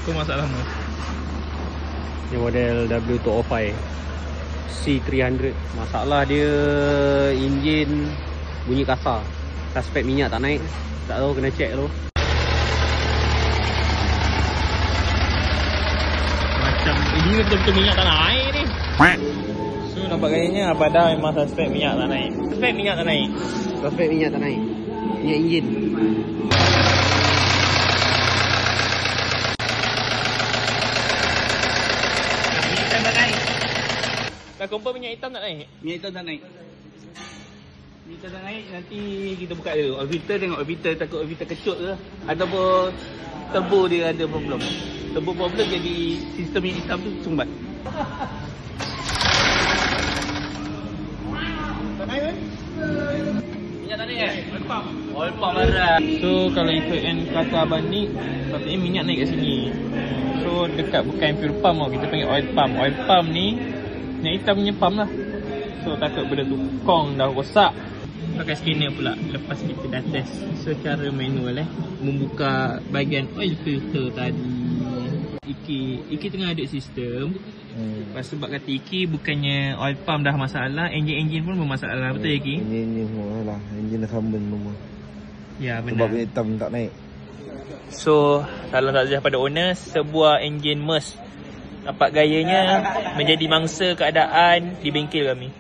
Apa masalahmu? Ni model W205 C300. Masalah dia enjin bunyi kasar. Suspek minyak tak naik. Tak tahu, kena check tu. Macam ini betul-betul minyak tak naik ni. So nampak gayanya Abada memang suspek minyak tak naik. Suspek minyak tak naik. Suspek minyak tak naik. Minyak enjin. Dah confirm minyak hitam tak naik? Minyak hitam tak naik. Minyak hitam tak naik, nanti kita buka dulu. Orbiter, tengok orbiter, takut orbiter kecut ke. Ataupun turbo dia ada problem. Turbo problem jadi sistem minyak hitam tu sumbat. Tak naik kan? Minyak tak naik kan? Oil pump. Oil pump marah. So kalau ikutkan kata abang ni, patutnya minyak naik kat sini. So dekat bukan fuel pump tau, kita panggil oil pump. Oil pump ni minyak hitam punya pump lah. So takut benda tu kong dah rosak. Pakai scanner pula lepas kita dah test secara manual membuka bahagian oil filter tadi. Iki tengah ada sistem. Lepas sebab kata Iki bukannya oil pump dah masalah, enjin pun bermasalah. Betul Iki? Enjin semua lah. Enjin carbon semua. Ya benar. Sebab minyak hitam tak naik. So salam takziah pada owner, sebuah enjin Merc nampak gayanya menjadi mangsa keadaan di bengkel kami.